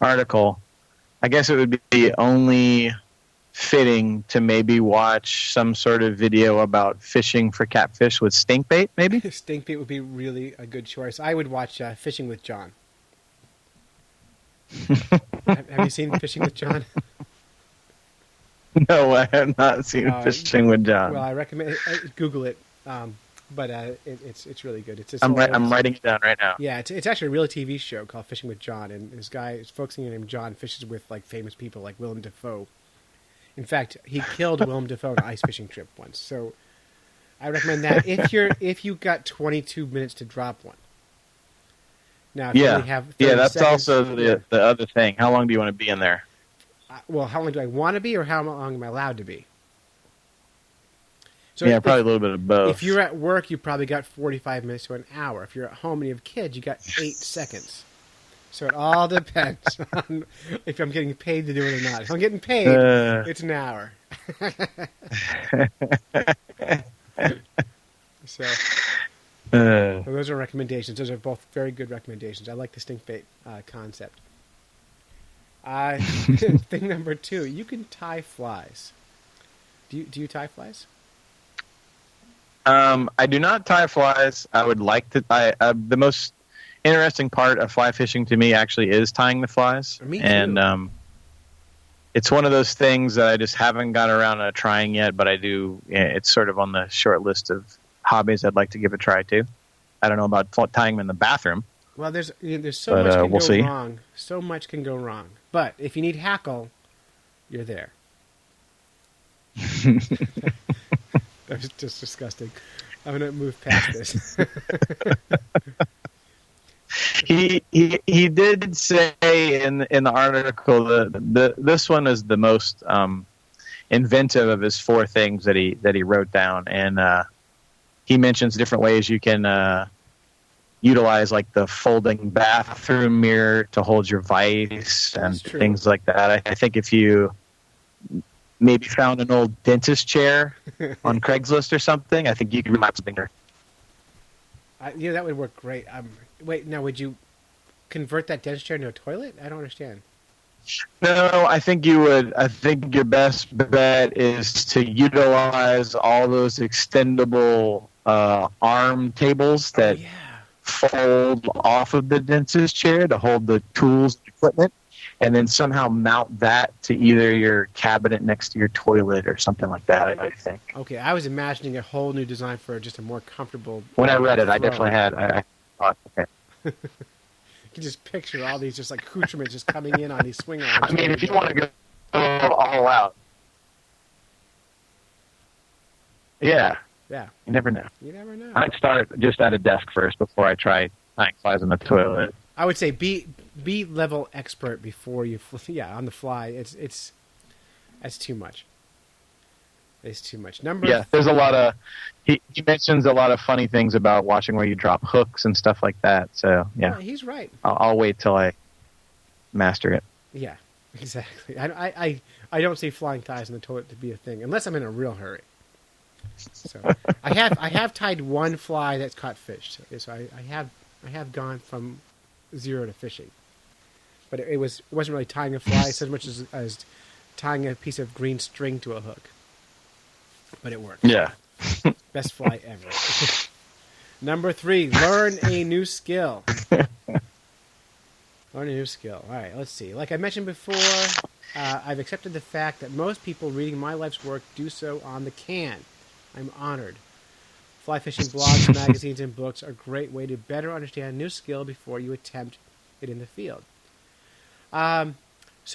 article, I guess it would be only fitting to maybe watch some sort of video about fishing for catfish with stink bait, maybe? Stink bait would be really a good choice. I would watch Fishing with John. Have you seen Fishing with John? No, I have not seen Fishing with John. Well, I recommend Google it, but it's really good. I'm writing it down right now. Yeah, it's actually a real TV show called Fishing with John, and this guy is focusing on named John fishes with like famous people like Willem Dafoe. In fact, he killed Willem Dafoe on an ice fishing trip once. So I recommend that if you got 22 minutes to drop one. Now, if you only have 30 that's seconds, also the other thing. How long do you want to be in there? Well, how long do I want to be, or how long am I allowed to be? So probably a little bit of both. If you're at work, you probably got 45 minutes to an hour. If you're at home and you have kids, you got 8 seconds. So it all depends on if I'm getting paid to do it or not. If I'm getting paid, it's an hour. So those are recommendations. Those are both very good recommendations. I like the stink bait concept. Thing number 2, you can tie flies. Do you tie flies? I do not tie flies. I would like to tie. The most interesting part of fly fishing to me actually is tying the flies. Me too. And it's one of those things that I just haven't got around to trying yet, but I do. It's sort of on the short list of hobbies I'd like to give a try to. I don't know about tying them in the bathroom. Well, there's so much can we'll go see. wrong. So much can go wrong. But if you need hackle, you're there. That was just disgusting. I'm going to move past this. He did say in the article that this one is the most inventive of his 4 things that he wrote down, and he mentions different ways you can utilize like the folding bathroom mirror to hold your vise and things like that. I think if you maybe found an old dentist chair on Craigslist or something, I think you could remind something there. Yeah, that would work great. Wait, now would you convert that dentist chair into a toilet? I don't understand. No, I think you would. I think your best bet is to utilize all those extendable arm tables that fold off of the dentist chair to hold the tools and equipment, and then somehow mount that to either your cabinet next to your toilet or something like that, I think. Okay, I was imagining a whole new design for just a more comfortable... When I read it, I definitely had... I thought, okay. You can just picture all these just like accoutrements just coming in on these swing arms. I mean, if you want to go all out. Yeah. Yeah. You never know. You never know. I'd start just at a desk first before I try tying flies in the toilet. I would say be level expert before you on the fly. It's that's too much. It's too much. There's a lot of he mentions a lot of funny things about watching where you drop hooks and stuff like that. So yeah, he's right. I'll wait till I master it. Yeah, exactly. I don't see flying ties in the toilet to be a thing unless I'm in a real hurry. So I have tied one fly that's caught fish. So I have gone from 0 to fishing, but it wasn't really tying a fly so much as tying a piece of green string to a hook. But it worked. Yeah. Best fly ever. Number 3, learn a new skill. Learn a new skill. All right, let's see. Like I mentioned before, I've accepted the fact that most people reading my life's work do so on the can. I'm honored. Fly fishing blogs, magazines, and books are a great way to better understand a new skill before you attempt it in the field. So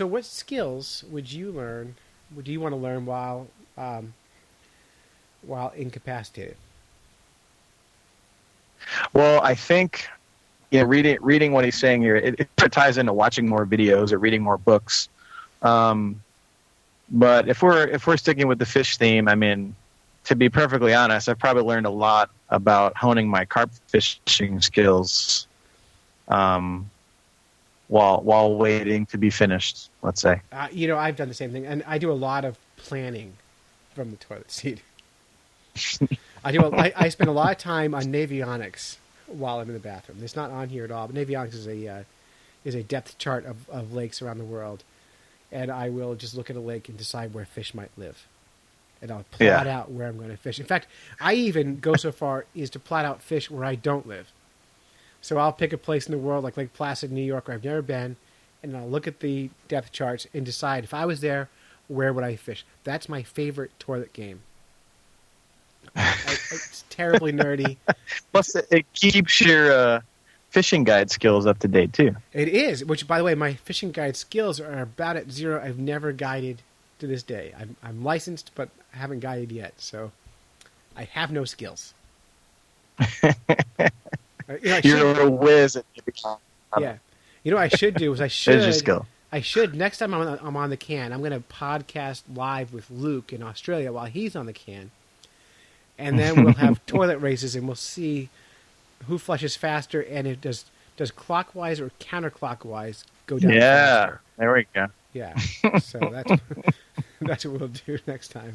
what skills would you learn? Do you want to learn while incapacitated? Well, I think reading what he's saying here, it ties into watching more videos or reading more books. But if we're sticking with the fish theme, I mean, to be perfectly honest, I've probably learned a lot about honing my carp fishing skills while waiting to be finished, let's say. I've done the same thing, and I do a lot of planning from the toilet seat. I spend a lot of time on Navionics while I'm in the bathroom. It's not on here at all, but Navionics is a depth chart of lakes around the world. and I will just look at a lake and decide where fish might live. And I'll plot out where I'm going to fish. In fact, I even go so far as to plot out fish where I don't live. So I'll pick a place in the world like Lake Placid, New York, where I've never been, and I'll look at the depth charts and decide if I was there, where would I fish? That's my favorite toilet game. It's terribly nerdy. Plus, it keeps your fishing guide skills up to date, too. It is, which, by the way, my fishing guide skills are about at zero. I've never guided to this day. I'm licensed, but I haven't guided yet, so I have no skills. You're a whiz at yeah. You know what I should do is I should next time I'm on the can, I'm going to podcast live with Luke in Australia while he's on the can, and then we'll have toilet races and we'll see who flushes faster and it does clockwise or counterclockwise go down. Yeah, faster. There we go. Yeah, so that's what we'll do next time.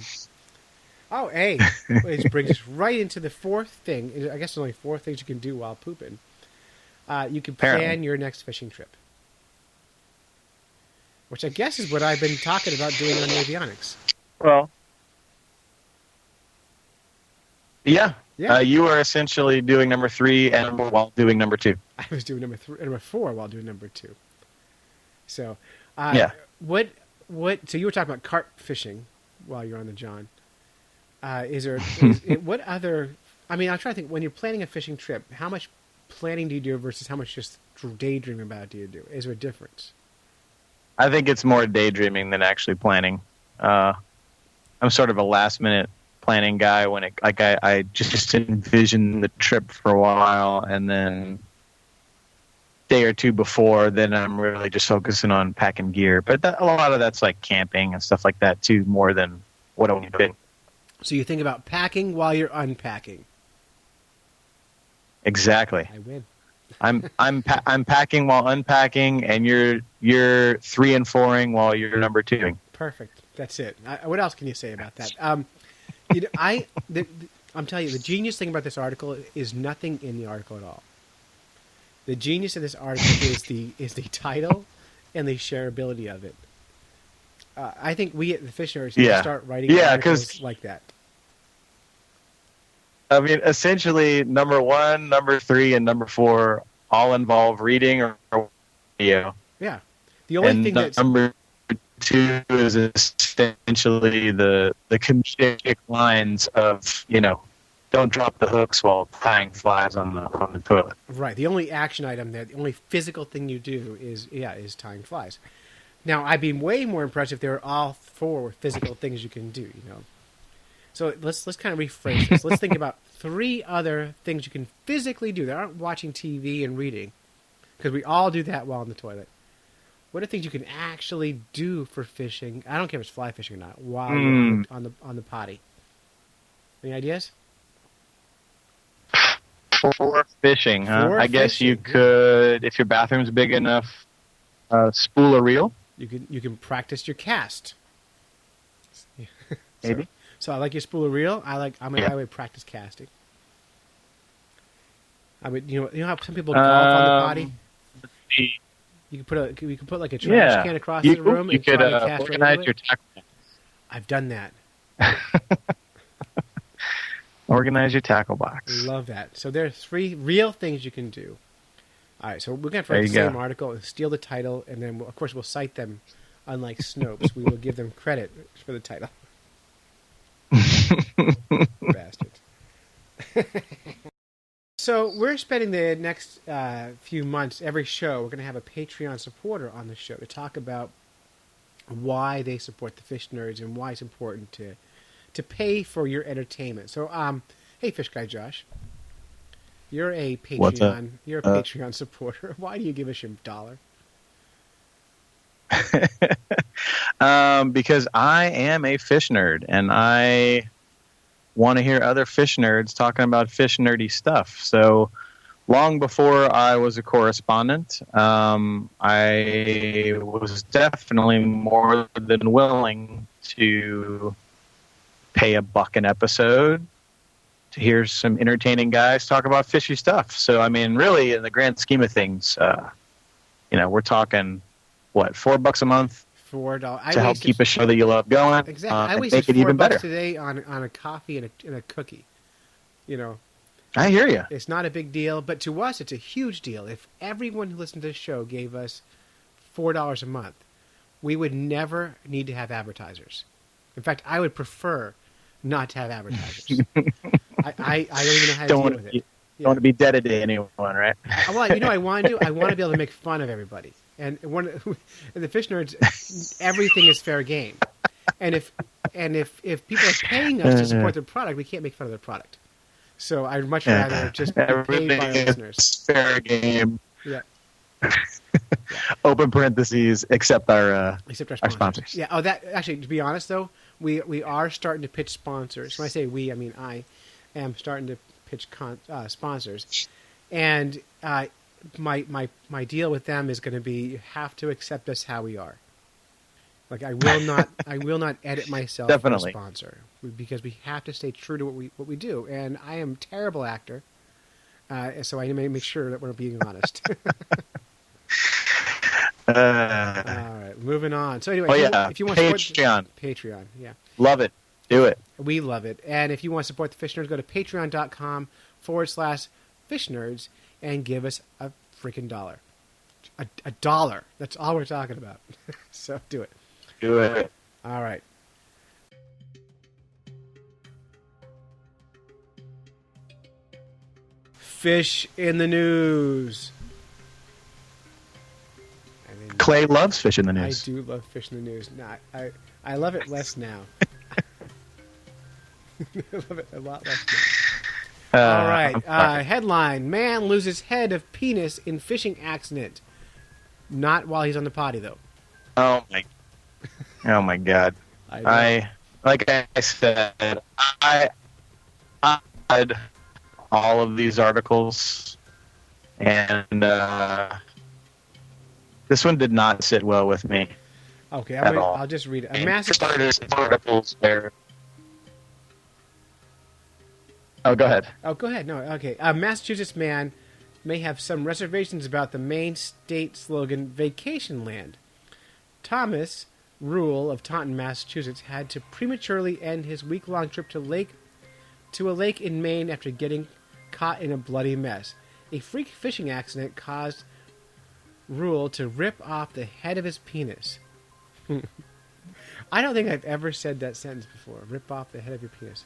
Oh, hey, which brings us right into the fourth thing. I guess there's only 4 things you can do while pooping. You can plan your next fishing trip, which I guess is what I've been talking about doing on Avionics. Well, yeah. You are essentially doing number 3 and while doing number 2. I was doing number 4 while doing number 2. So, what? So you were talking about carp fishing while you're on the John. What other? I mean, I'm trying to think. When you're planning a fishing trip, how much planning do you do versus how much just daydreaming about it do you do? Is there a difference? I think it's more daydreaming than actually planning. I'm sort of a last minute planning guy when I just envision the trip for a while, and then day or two before, then I'm really just focusing on packing gear. But a lot of that's like camping and stuff like that too, more than what I'm doing. So you think about packing while you're unpacking. Exactly. I win. I'm packing while unpacking, and you're 3 and 4ing while you're number 2ing. Perfect. That's it. What else can you say about that? I'm telling you, the genius thing about this article is nothing in the article at all. The genius of this article is the title and the shareability of it. I think we at the Fish Nerds need to start writing articles like that. I mean, essentially, number 1, number 3, and number 4 all involve reading or video. Yeah. The only thing that's number 2 is essentially the comedic lines of, don't drop the hooks while tying flies on the toilet. Right. The only action item there, the only physical thing you do is tying flies. Now, I'd be way more impressed if they were all 4 physical things you can do, So let's kind of rephrase this. Let's think about 3 other things you can physically do that aren't watching TV and reading, because we all do that while in the toilet. What are things you can actually do for fishing? I don't care if it's fly fishing or not, while you're on the potty. Any ideas? For fishing, huh? I guess you could, if your bathroom's big enough, spool a reel. You can practice your cast. Maybe. So I like your spool a reel. I would practice casting. I would, you know how some people golf on the potty. You could put like a trash can across the room. You could organize your tackle box. I've done that. Organize your tackle box. Love that. So there are 3 real things you can do. All right, so we're going to write the same article and steal the title, and then, of course, we'll cite them. Unlike Snopes, we will give them credit for the title. Bastards. So we're spending the next few months, every show, we're going to have a Patreon supporter on the show to talk about why they support the Fish Nerds and why it's important to pay for your entertainment. So, hey, Fish Guy Josh, you're a Patreon. You're a Patreon supporter. Why do you give us your $1? Because I am a fish nerd, and I want to hear other fish nerds talking about fish nerdy stuff. So long before I was a correspondent, I was definitely more than willing to pay $1 an episode to hear some entertaining guys talk about fishy stuff. So, I mean, really, in the grand scheme of things, we're talking, what, $4 a month? $4 to help keep a show that you love going. Exactly. I and wasted make it even $4 better. today on a coffee and a cookie. You know, I hear you. it's not a big deal, but to us, it's a huge deal. If everyone who listened to this show gave us $4 a month, we would never need to have advertisers. In fact, I would prefer not to have advertisers. I don't even know how to deal with it. Don't want to be dead to anyone, right? Well, you know what I want to do? I want to be able to make fun of everybody. And in the Fish Nerds, everything is fair game. And if people are paying us to support their product, we can't make fun of their product. So I'd much rather just be paid by our listeners. Fair game. Yeah. Open parentheses, except our sponsors. Yeah. Oh, that actually, to be honest though, we are starting to pitch sponsors. When I say we, I mean I am starting to pitch sponsors, and my deal with them is going to be you have to accept us how we are. Like I will not edit myself Definitely. for a sponsor because we have to stay true to what we do. And I am a terrible actor, so I need to make sure that we're being honest. All right, moving on. So anyway, if you want to support Patreon, yeah, love it, do it. We love it. And if you want to support the Fish Nerds, go to patreon.com/Fish Nerds and give us a freaking $1. A dollar. That's all we're talking about. So do it. Do it. All right. Fish in the news. Clay loves fish in the news. I do love fish in the news. No, I love it less now. I love it a lot less now. All right. Headline: Man loses head of penis in fishing accident. Not while he's on the potty, though. Oh my God! I said, I read all of these articles, and this one did not sit well with me. Okay, I'll just read it. A massive articles there. Oh, go ahead. Oh, go ahead. No, okay. A Massachusetts man may have some reservations about the Maine state slogan "Vacation Land." Thomas Rule of Taunton, Massachusetts, had to prematurely end his week-long trip to a lake in Maine after getting caught in a bloody mess. A freak fishing accident caused Rule to rip off the head of his penis. I don't think I've ever said that sentence before. Rip off the head of your penis.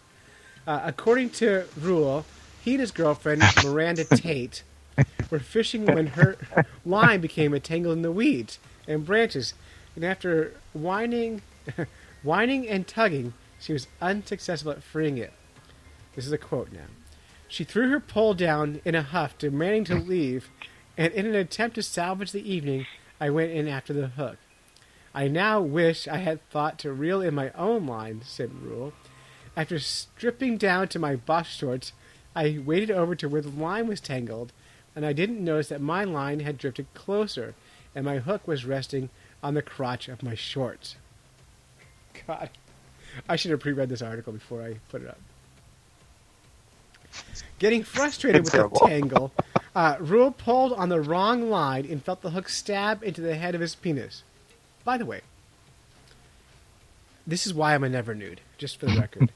According to Rule, he and his girlfriend, Miranda Tate, were fishing when her line became entangled in the weeds and branches. And after whining and tugging, she was unsuccessful at freeing it. This is a quote now. She threw her pole down in a huff, demanding to leave, and in an attempt to salvage the evening, I went in after the hook. I now wish I had thought to reel in my own line, said Rule. After stripping down to my box shorts, I waded over to where the line was tangled, and I didn't notice that my line had drifted closer, and my hook was resting on the crotch of my shorts. God, I should have pre-read this article before I put it up. Getting frustrated with the tangle, Rule pulled on the wrong line and felt the hook stab into the head of his penis. By the way, this is why I'm a never nude, just for the record.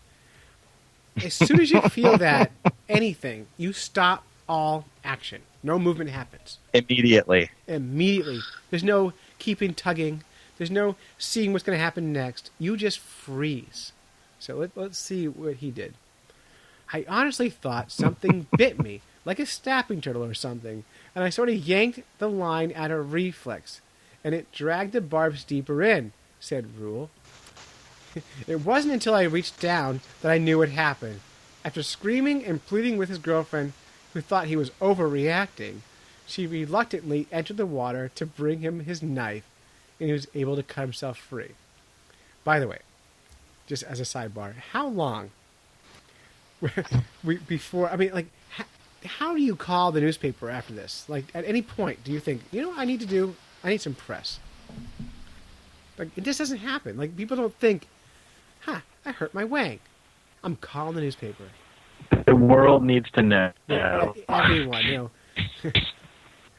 As soon as you feel that anything, you stop all action. No movement happens. Immediately. There's no keeping tugging. There's no seeing what's going to happen next. You just freeze. So let's see what he did. I honestly thought something bit me, like a snapping turtle or something, and I sort of yanked the line out of reflex, and it dragged the barbs deeper in, said Rule. It wasn't until I reached down that I knew what happened. After screaming and pleading with his girlfriend, who thought he was overreacting, she reluctantly entered the water to bring him his knife, and he was able to cut himself free. By the way, just as a sidebar, how long before, I mean, like, how do you call the newspaper after this? Like, at any point, do you think, you know what I need to do? I need some press. Like, it just doesn't happen. Like, people don't think, I hurt my wang. I'm calling the newspaper. The world needs to know. Yeah, everyone, you know.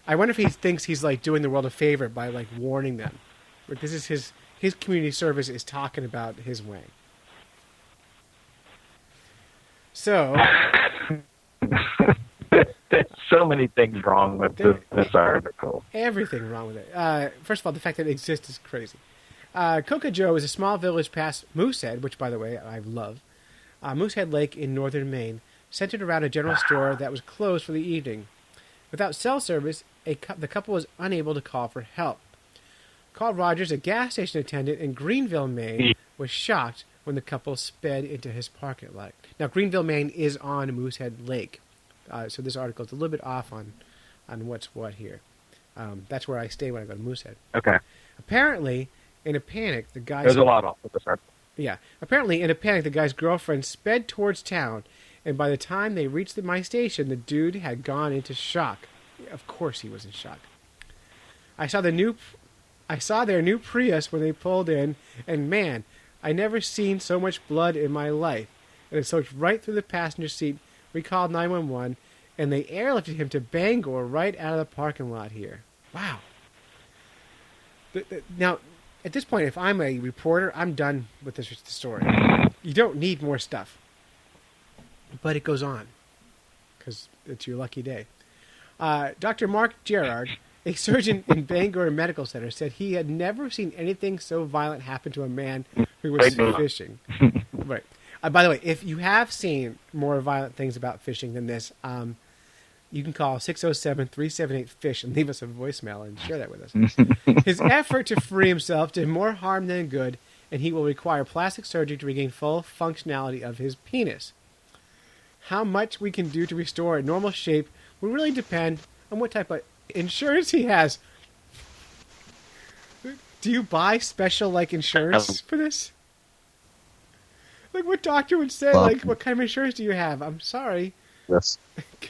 I wonder if he thinks he's, like, doing the world a favor by, like, warning them. Like, this is his community service is talking about his way. So there's so many things wrong with this article. Everything wrong with it. First of all, the fact that it exists is crazy. Coca Joe is a small village past Moosehead, which, by the way, I love. Moosehead Lake in northern Maine, centered around a general store that was closed for the evening. Without cell service, the couple was unable to call for help. Carl Rogers, a gas station attendant in Greenville, Maine, was shocked when the couple sped into his parking lot. Now, Greenville, Maine is on Moosehead Lake, so this article is a little bit off on what's what here. That's where I stay when I go to Moosehead. Okay. Apparently, in a panic, the guy's... There's a lot off with this article. Yeah. Apparently, in a panic, the guy's girlfriend sped towards town, and by the time they reached my station, the dude had gone into shock. Of course he was in shock. I saw their new Prius when they pulled in, and man, I never seen so much blood in my life. And it soaked right through the passenger seat. We called 911, and they airlifted him to Bangor right out of the parking lot here. Wow. Now, at this point, if I'm a reporter, I'm done with this story. You don't need more stuff. But it goes on, because it's your lucky day. Dr. Mark Gerard, a surgeon in Bangor Medical Center, said he had never seen anything so violent happen to a man who was fishing. Right. By the way, if you have seen more violent things about fishing than this, you can call 607-378-FISH and leave us a voicemail and share that with us. His effort to free himself did more harm than good, and he will require plastic surgery to regain full functionality of his penis. How much we can do to restore a normal shape will really depend on what type of insurance he has. Do you buy special, insurance for this? What doctor would say, what kind of insurance do you have? I'm sorry. Yes.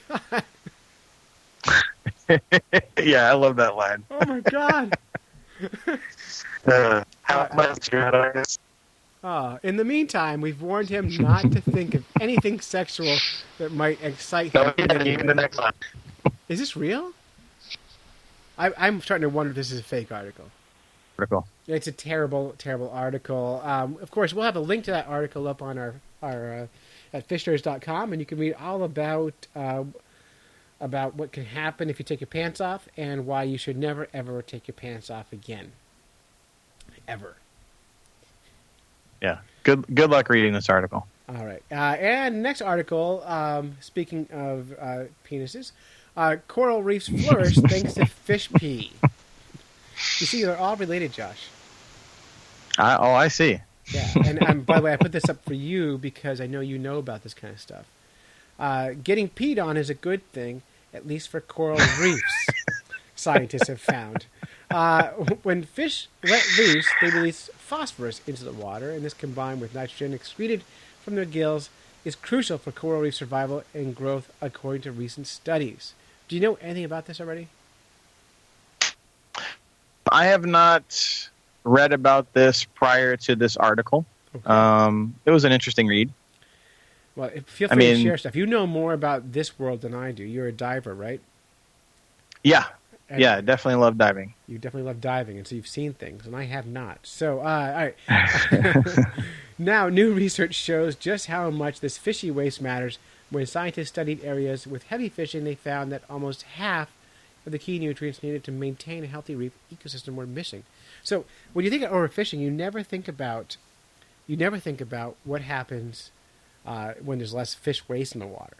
God. Yeah, I love that line. Oh, my God. How much you had in the meantime, we've warned him not to think of anything sexual that might excite him. Even the next one. Is this real? I'm starting to wonder if this is a fake article. It's a terrible, terrible article. Of course, we'll have a link to that article up on our at fishnerds.com, and you can read all about what can happen if you take your pants off and why you should never, ever take your pants off again. Ever. Yeah. Good luck reading this article. All right. And next article, speaking of penises, coral reefs flourish thanks to fish pee. You see, they're all related, Josh. I see. Yeah, and by the way, I put this up for you because I know you know about this kind of stuff. Getting peed on is a good thing, at least for coral reefs, scientists have found. When fish let loose, they release phosphorus into the water, and this combined with nitrogen excreted from their gills is crucial for coral reef survival and growth, according to recent studies. Do you know anything about this already? I have not read about this prior to this article. Okay. It was an interesting read. Well, feel free to share stuff. You know more about this world than I do. You're a diver, right? Yeah. Yeah, definitely love diving. You definitely love diving, and so you've seen things, and I have not. So, all right. Now, new research shows just how much this fishy waste matters. When scientists studied areas with heavy fishing, they found that almost half of the key nutrients needed to maintain a healthy reef ecosystem were missing. So, when you think of overfishing, you never think about what happens when there's less fish waste in the water.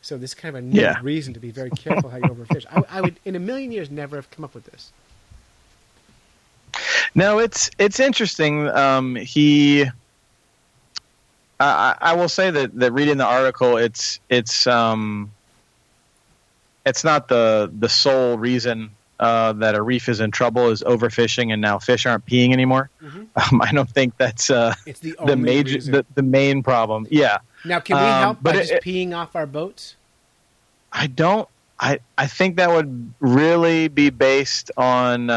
So this is kind of a new reason to be very careful how you overfish. I would, in a million years, never have come up with this. No, it's interesting. I will say that reading the article, it's not the sole reason that a reef is in trouble is overfishing and now fish aren't peeing anymore. Mm-hmm. I don't think that's it's the major reason. the main problem. Yeah. Now, can we help by just peeing off our boats? I don't. I think that would really be based on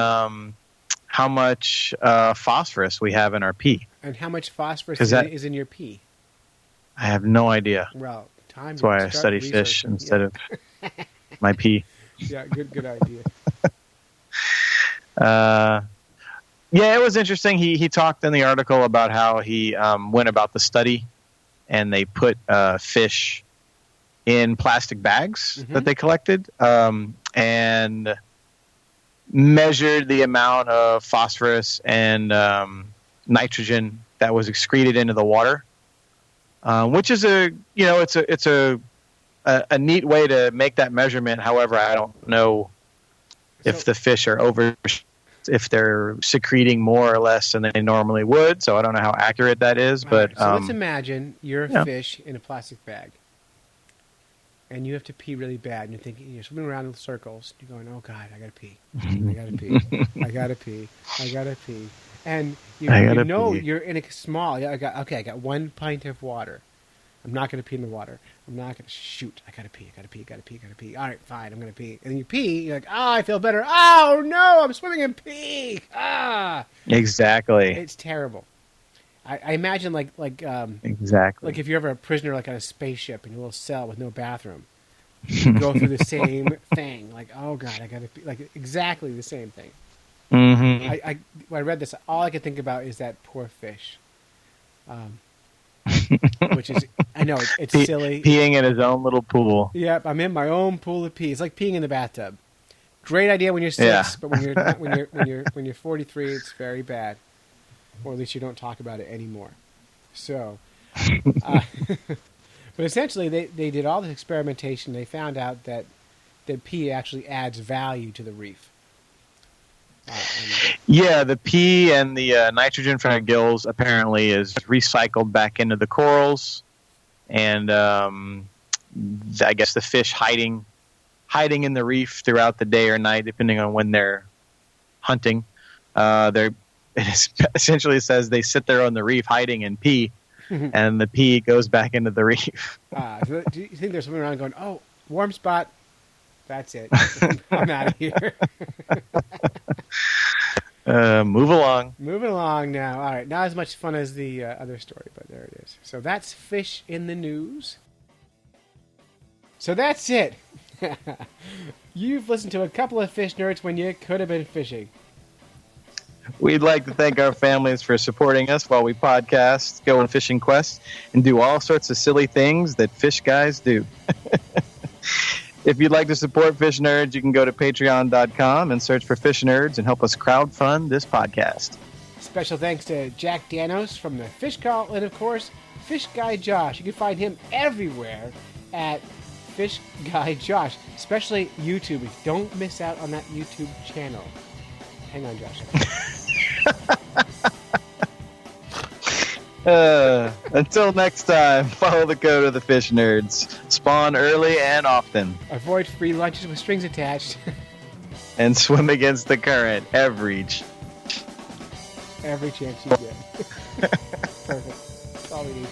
how much phosphorus we have in our pee. And how much phosphorus is in your pee? I have no idea. Well, that's why I study fish instead of my pee. Yeah, good idea. Yeah, it was interesting. He talked in the article about how he went about the study, and they put fish in plastic bags that they collected, and measured the amount of phosphorus and nitrogen that was excreted into the water, which is a neat way to make that measurement. However, I don't know if the fish are if they're secreting more or less than they normally would. So I don't know how accurate that is. But right, so let's imagine you're a fish in a plastic bag, and you have to pee really bad, and you're thinking, you're swimming around in circles. You're going, oh God, I gotta pee, I gotta pee, I gotta pee, I gotta pee, and you know you're in a small. I got 1 pint of water. I'm not going to pee in the water. I'm not going to shoot. I got to pee. All right, fine. I'm going to pee. And then you pee. You're like, I feel better. Oh, no, I'm swimming in pee. Exactly. It's terrible. I imagine exactly. Like if you're ever a prisoner like on a spaceship in a little cell with no bathroom, you go through the same thing. Like, oh, God, I got to pee. Like exactly the same thing. Mm-hmm. When I read this, all I could think about is that poor fish. Which is, I know it's silly. Peeing in his own little pool. Yep, I'm in my own pool of pee. It's like peeing in the bathtub. Great idea when you're 6, but when you're 43, it's very bad. Or at least you don't talk about it anymore. So, but essentially, they did all this experimentation. They found out that pee actually adds value to the reef. Yeah, the pee and the nitrogen from the gills apparently is recycled back into the corals, and I guess the fish hiding in the reef throughout the day or night, depending on when they're hunting. It essentially says they sit there on the reef hiding and pee, and the pee goes back into the reef. Do you think there's someone around going, "Oh, warm spot"? That's it. I'm out of here. Move along. Moving along now. All right, not as much fun as the other story, but there it is. So that's fish in the news. So that's it. You've listened to a couple of fish nerds when you could have been fishing. We'd like to thank our families for supporting us while we podcast, go on fishing quests, and do all sorts of silly things that fish guys do. If you'd like to support Fish Nerds, you can go to patreon.com and search for Fish Nerds and help us crowdfund this podcast. Special thanks to Jack Danos from the Fish Call, and of course, Fish Guy Josh. You can find him everywhere at Fish Guy Josh, especially YouTube. Don't miss out on that YouTube channel. Hang on, Josh. Until next time, follow the code of the Fish Nerds. Spawn early and often. Avoid free lunches with strings attached. And swim against the current every chance you get. Perfect. That's all we need.